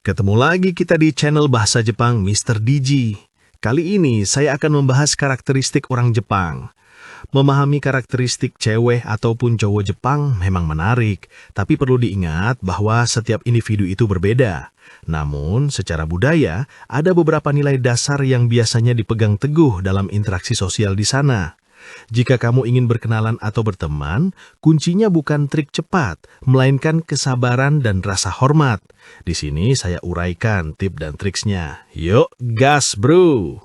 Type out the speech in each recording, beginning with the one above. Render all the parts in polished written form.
Ketemu lagi kita di channel Bahasa Jepang Mr. DJ. Kali ini saya akan membahas karakteristik orang Jepang. Memahami karakteristik cewek ataupun cowok Jepang memang menarik, tapi perlu diingat bahwa setiap individu itu berbeda. Namun, secara budaya, ada beberapa nilai dasar yang biasanya dipegang teguh dalam interaksi sosial di sana. Jika kamu ingin berkenalan atau berteman, kuncinya bukan trik cepat, melainkan kesabaran dan rasa hormat. Di sini saya uraikan tip dan triksnya. Yuk, gas bro!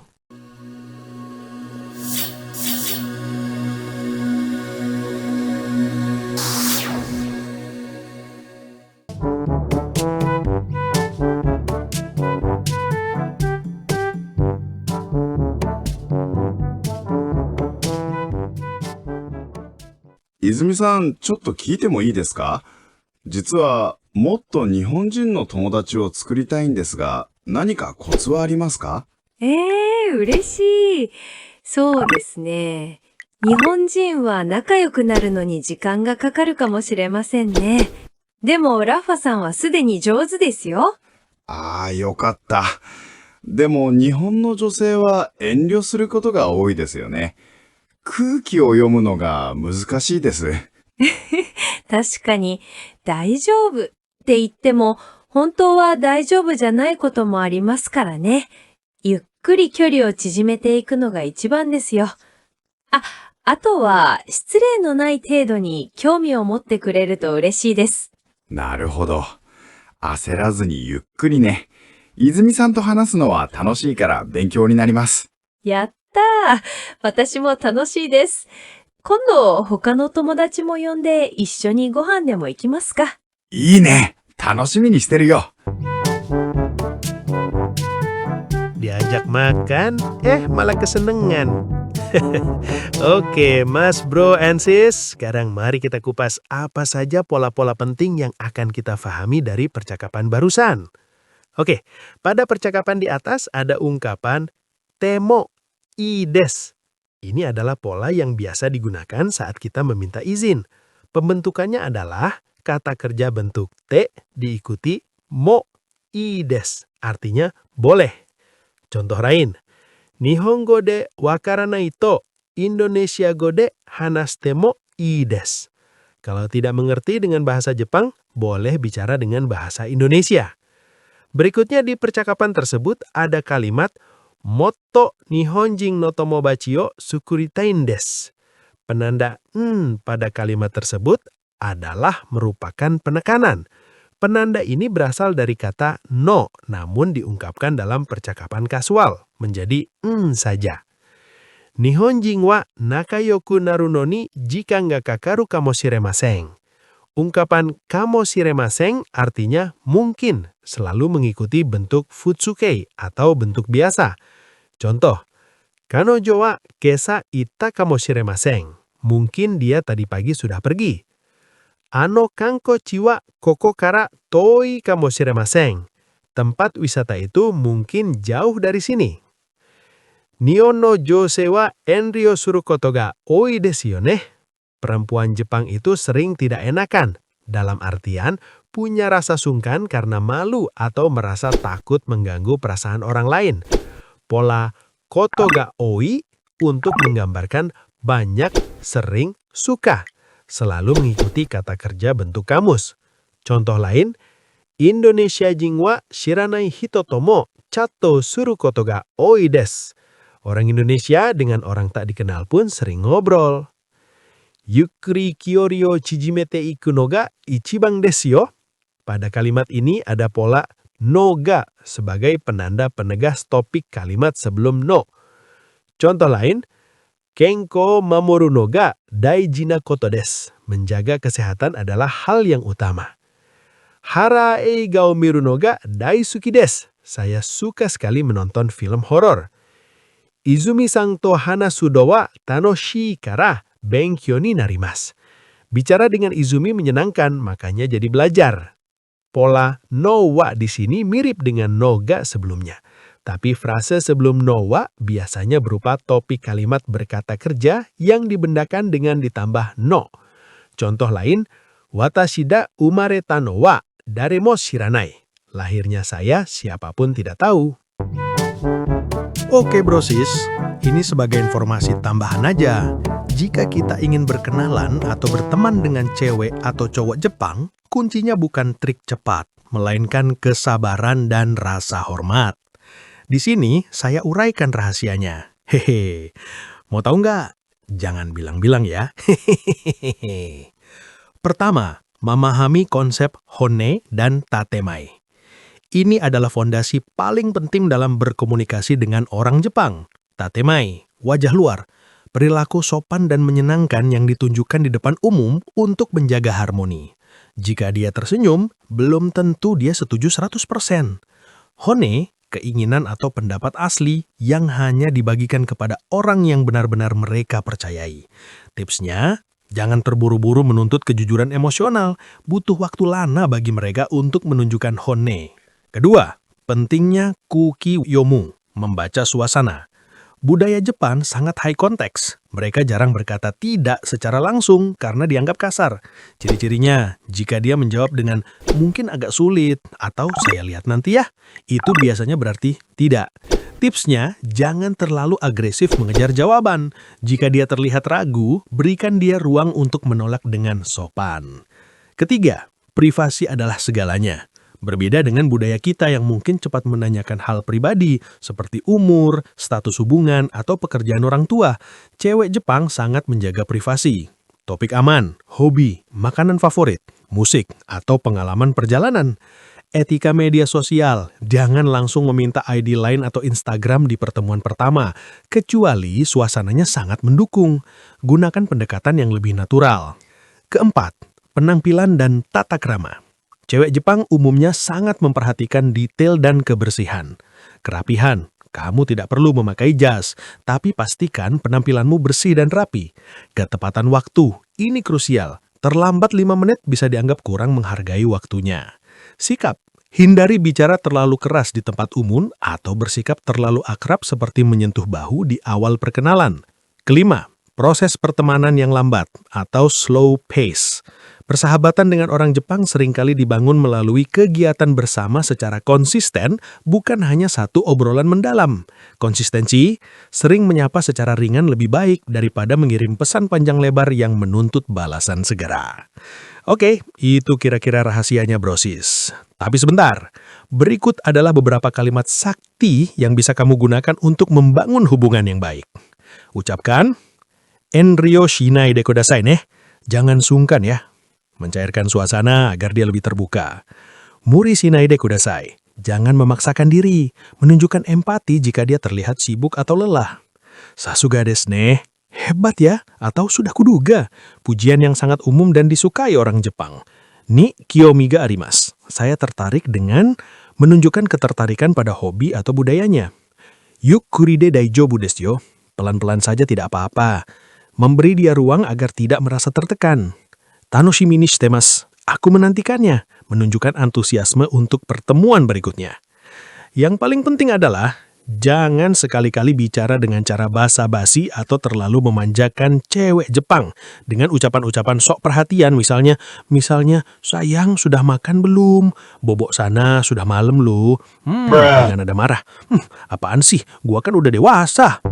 Izumiさん、ちょっと聞いてもいいですか？実は、もっと日本人の友達を作りたいんですが、何かコツはありますか？嬉しい。そうですね。日本人は仲良くなるのに時間がかかるかもしれませんね。でも、ラファさんはすでに上手ですよ。ああ、よかった。でも、日本の女性は遠慮することが多いですよね。空気を読むのが難しいです。確かに、大丈夫って言っても、本当は大丈夫じゃないこともありますからね。ゆっくり距離を縮めていくのが一番ですよ。あとは、失礼のない程度に興味を持ってくれると嬉しいです。なるほど。焦らずにゆっくりね。泉さんと話すのは楽しいから勉強になります。やったー。私も楽しいです。今度他の友達も呼んで一緒にご飯でも行きますか？いいね。楽しみにしてるよ。Diajak makan, malah kesenengan. Oke, Mas, Bro, and Sis, sekarang mari kita kupas apa saja pola-pola penting yang akan kita fahami dari percakapan barusan. Oke, pada percakapan di atas ada ungkapan temo ides. Ini adalah pola yang biasa digunakan saat kita meminta izin. Pembentukannya adalah kata kerja bentuk te diikuti mo ides, artinya boleh. Contoh lain, Nihongo de wakaranai to Indonesia go de hanaste mo ii desu. Kalau tidak mengerti dengan bahasa Jepang, boleh bicara dengan bahasa Indonesia. Berikutnya di percakapan tersebut ada kalimat motto nihonjin no tomodachi o sukuritain desu. Penanda pada kalimat tersebut adalah merupakan penekanan. Penanda ini berasal dari kata no, namun diungkapkan dalam percakapan kasual, menjadi saja. Nihonjin wa nakayoku naru no ni jikan ga kakaru kamoshiremasen. Ungkapan kamoshiremasen artinya mungkin, selalu mengikuti bentuk futsukei atau bentuk biasa. Contoh, kanojo wa kesa itta kamoshiremasen. Mungkin dia tadi pagi sudah pergi. Ano kankochi wa koko kara toi kamoshiremasen. Tempat wisata itu mungkin jauh dari sini. Nihon no jousei wa enryo suru koto ga oi desu yo ne. Perempuan Jepang itu sering tidak enakan, dalam artian punya rasa sungkan karena malu atau merasa takut mengganggu perasaan orang lain. Pola koto ga oi untuk menggambarkan banyak, sering, suka. Selalu mengikuti kata kerja bentuk kamus. Contoh lain, Indonesia jin wa shiranai hito to mo chatto suru koto ga oi desu. Orang Indonesia dengan orang tak dikenal pun sering ngobrol. Yukkuri kyori o chijimete iku no ga ichiban desu yo. Pada kalimat ini ada pola no ga sebagai penanda penegas topik kalimat sebelum no. Contoh lain, kenko mamoru no ga daiji na koto desu. Menjaga kesehatan adalah hal yang utama. Hara eiga o miru no ga daisuki desu. Saya suka sekali menonton film horor. Izumi-san to hanasudo wa tanoshii kara benkyou ni narimasu. Bicara dengan Izumi menyenangkan, makanya jadi belajar. Pola no wa di sini mirip dengan no ga sebelumnya. Tapi frase sebelum no wa biasanya berupa topik kalimat berkata kerja yang dibendakan dengan ditambah no. Contoh lain, watashi da umareta no wa dare mo shiranai. Lahirnya saya siapapun tidak tahu. Oke brosis, ini sebagai informasi tambahan aja. Jika kita ingin berkenalan atau berteman dengan cewek atau cowok Jepang, kuncinya bukan trik cepat, melainkan kesabaran dan rasa hormat. Di sini saya uraikan rahasianya. Hehe. Mau tahu nggak? Jangan bilang-bilang ya. Hehehe. Pertama, memahami konsep hone dan tatemai. Ini adalah fondasi paling penting dalam berkomunikasi dengan orang Jepang. Tatemai, wajah luar, perilaku sopan dan menyenangkan yang ditunjukkan di depan umum untuk menjaga harmoni. Jika dia tersenyum, belum tentu dia setuju 100%. Hone, keinginan atau pendapat asli yang hanya dibagikan kepada orang yang benar-benar mereka percayai. Tipsnya, jangan terburu-buru menuntut kejujuran emosional. Butuh waktu lama bagi mereka untuk menunjukkan hone. Kedua, pentingnya kuki yomu, membaca suasana. Budaya Jepang sangat high konteks. Mereka jarang berkata tidak secara langsung karena dianggap kasar. Ciri-cirinya, jika dia menjawab dengan mungkin agak sulit atau saya lihat nanti ya, itu biasanya berarti tidak. Tipsnya, jangan terlalu agresif mengejar jawaban. Jika dia terlihat ragu, berikan dia ruang untuk menolak dengan sopan. Ketiga, privasi adalah segalanya. Berbeda dengan budaya kita yang mungkin cepat menanyakan hal pribadi seperti umur, status hubungan, atau pekerjaan orang tua. Cewek Jepang sangat menjaga privasi. Topik aman, hobi, makanan favorit, musik, atau pengalaman perjalanan. Etika media sosial, jangan langsung meminta ID Line atau Instagram di pertemuan pertama, kecuali suasananya sangat mendukung. Gunakan pendekatan yang lebih natural. Keempat, penampilan dan tata krama. Cewek Jepang umumnya sangat memperhatikan detail dan kebersihan. Kerapihan, kamu tidak perlu memakai jas, tapi pastikan penampilanmu bersih dan rapi. Ketepatan waktu, ini krusial. Terlambat 5 menit bisa dianggap kurang menghargai waktunya. Sikap, hindari bicara terlalu keras di tempat umum atau bersikap terlalu akrab seperti menyentuh bahu di awal perkenalan. Kelima, proses pertemanan yang lambat atau slow pace. Persahabatan dengan orang Jepang seringkali dibangun melalui kegiatan bersama secara konsisten, bukan hanya satu obrolan mendalam. Konsistensi sering menyapa secara ringan lebih baik daripada mengirim pesan panjang lebar yang menuntut balasan segera. Oke, itu kira-kira rahasianya brosis. Tapi sebentar, berikut adalah beberapa kalimat sakti yang bisa kamu gunakan untuk membangun hubungan yang baik. Ucapkan, Enryo shinai de kudasai ne. Jangan sungkan ya. Mencairkan suasana agar dia lebih terbuka. Muri shinai de kudasai. Jangan memaksakan diri. Menunjukkan empati jika dia terlihat sibuk atau lelah. Sasuga desu ne. Hebat ya, atau sudah kuduga. Pujian yang sangat umum dan disukai orang Jepang. Ni kiyomi ga arimasu. Saya tertarik dengan menunjukkan ketertarikan pada hobi atau budayanya. Yukkuri de daijoubu desu yo. Pelan-pelan saja tidak apa-apa. Memberi dia ruang agar tidak merasa tertekan. Tanoshimi ni shitemasu. Aku menantikannya. Menunjukkan antusiasme untuk pertemuan berikutnya. Yang paling penting adalah jangan sekali-kali bicara dengan cara basa-basi atau terlalu memanjakan cewek Jepang dengan ucapan-ucapan sok perhatian, misalnya sayang sudah makan belum? Bobok sana sudah malam loh. Dengan nada marah. Apaan sih? Gua kan udah dewasa.